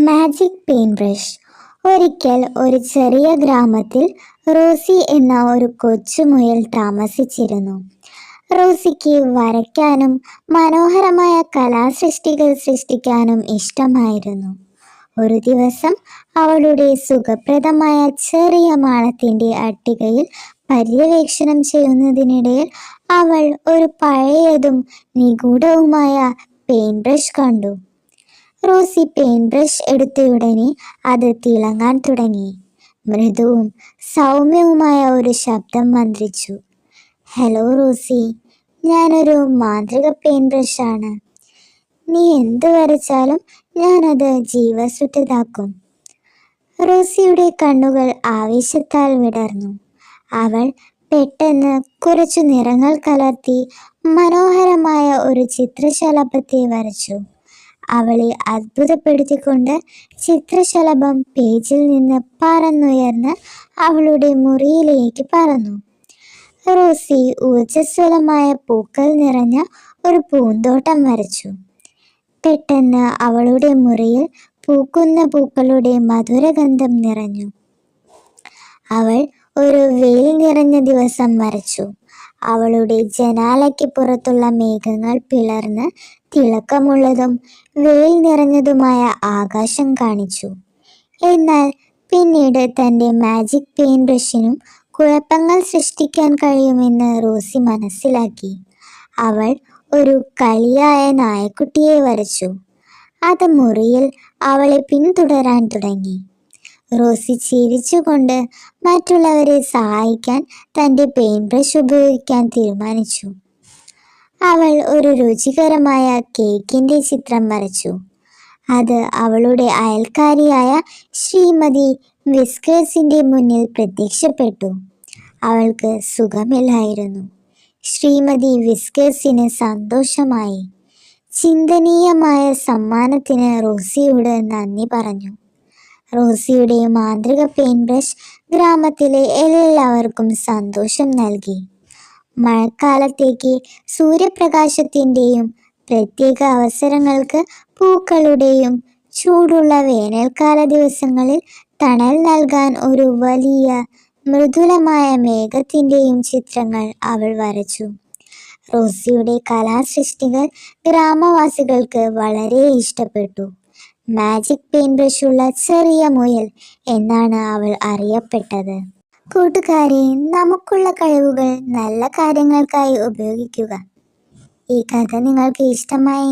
Magic paint brush. ഒരിക്കൽ ഒരു ചെറിയ ഗ്രാമത്തിൽ റോസി എന്ന ഒരു കൊച്ചുമുയൽ താമസിച്ചിരുന്നു. റോസിക്ക് വരയ്ക്കാനും മനോഹരമായ കലാസൃഷ്ടികൾ സൃഷ്ടിക്കാനും ഇഷ്ടമായിരുന്നു. ഒരു ദിവസം അവളുടെ സുഖപ്രദമായ ചെറിയ മാളത്തിന്റെ അട്ടികയിൽ പര്യവേക്ഷണം ചെയ്യുന്നതിനിടയിൽ അവൾ ഒരു പഴയതും നിഗൂഢവുമായ പെയിന്റ് ബ്രഷ് കണ്ടു. റോസി പെയിന്റ് ബ്രഷ് എടുത്തയുടനെ അത് തിളങ്ങാൻ തുടങ്ങി. മൃദുവും സൗമ്യവുമായ ഒരു ശബ്ദം മന്ത്രിച്ചു. "ഹലോ റോസി, ഞാനൊരു മാന്ത്രിക പെയിന്റ് ബ്രഷാണ്. നീ എന്ത് വരച്ചാലും ഞാനത് ജീവസുറ്റതാക്കും." റോസിയുടെ കണ്ണുകൾ ആവേശത്താൽ വിടർന്നു. അവൾ പെട്ടെന്ന് കുറച്ചു നിറങ്ങൾ കലർത്തി മനോഹരമായ ഒരു ചിത്രശലഭത്തെ വരച്ചു. അവളെ അത്ഭുതപ്പെടുത്തിക്കൊണ്ട് ചിത്രശലഭം പേജിൽ നിന്ന് പറന്നുയർന്ന് അവളുടെ മുറിയിലേക്ക് പറന്നു. റോസി ഊർജ്ജസ്വലമായ പൂക്കൾ നിറഞ്ഞ ഒരു പൂന്തോട്ടം വരച്ചു. പെട്ടെന്ന് അവളുടെ മുറിയിൽ പൂക്കുന്ന പൂക്കളുടെ മധുരഗന്ധം നിറഞ്ഞു. അവൾ ഒരു വെയിൽ നിറഞ്ഞ ദിവസം വരച്ചു. അവളുടെ ജനാലയ്ക്ക് പുറത്തുള്ള മേഘങ്ങൾ പിളർന്ന് തിളക്കമുള്ളതും വെയിൽ നിറഞ്ഞതുമായ ആകാശം കാണിച്ചു. എന്നാൽ പിന്നീട് തൻ്റെ മാജിക് പെയിന്റ് ബ്രഷിനും കുഴപ്പങ്ങൾ സൃഷ്ടിക്കാൻ കഴിയുമെന്ന് റോസി മനസ്സിലാക്കി. അവൾ ഒരു കളിയായ നായക്കുട്ടിയെ വരച്ചു. അത് മുറിയിൽ അവളെ പിന്തുടരാൻ തുടങ്ങി. റോസി ചിരിച്ചുകൊണ്ട് മറ്റുള്ളവരെ സഹായിക്കാൻ തൻ്റെ പെയിന്റ് ബ്രഷ് ഉപയോഗിക്കാൻ തീരുമാനിച്ചു. അവൾ ഒരു രുചികരമായ കേക്കിൻ്റെ ചിത്രം വരച്ചു. അത് അവളുടെ അയൽക്കാരിയായ ശ്രീമതി വിസ്കേഴ്സിൻ്റെ മുന്നിൽ പ്രത്യക്ഷപ്പെട്ടു. അവൾക്ക് സുഖമില്ലായിരുന്നു. ശ്രീമതി വിസ്കേഴ്സിന് സന്തോഷമായി. ചിന്തനീയമായ സമ്മാനത്തിന് റോസിയോട് നന്ദി പറഞ്ഞു. റോസിയുടെ മാന്ത്രിക പെയിന്റ് ബ്രഷ് ഗ്രാമത്തിലെ എല്ലാവർക്കും സന്തോഷം നൽകി. മഴക്കാലത്തേക്ക് സൂര്യപ്രകാശത്തിൻ്റെയും പ്രത്യേക അവസരങ്ങൾക്ക് പൂക്കളുടെയും ചൂടുള്ള വേനൽക്കാല ദിവസങ്ങളിൽ തണൽ നൽകാൻ ഒരു വലിയ മൃദുലമായ മേഘത്തിൻ്റെയും ചിത്രങ്ങൾ അവൾ വരച്ചു. റോസിയുടെ കലാസൃഷ്ടികൾ ഗ്രാമവാസികൾക്ക് വളരെ ഇഷ്ടപ്പെട്ടു. മാജിക് പെയിന്റ് ബ്രഷുള്ള ചെറിയ മുയൽ എന്നാണ് അവൾ അറിയപ്പെട്ടത്. കൂട്ടുകാരെ, നമുക്കുള്ള കഴിവുകൾ നല്ല കാര്യങ്ങൾക്കായി ഉപയോഗിക്കുക. ഈ കഥ നിങ്ങൾക്ക് ഇഷ്ടമായി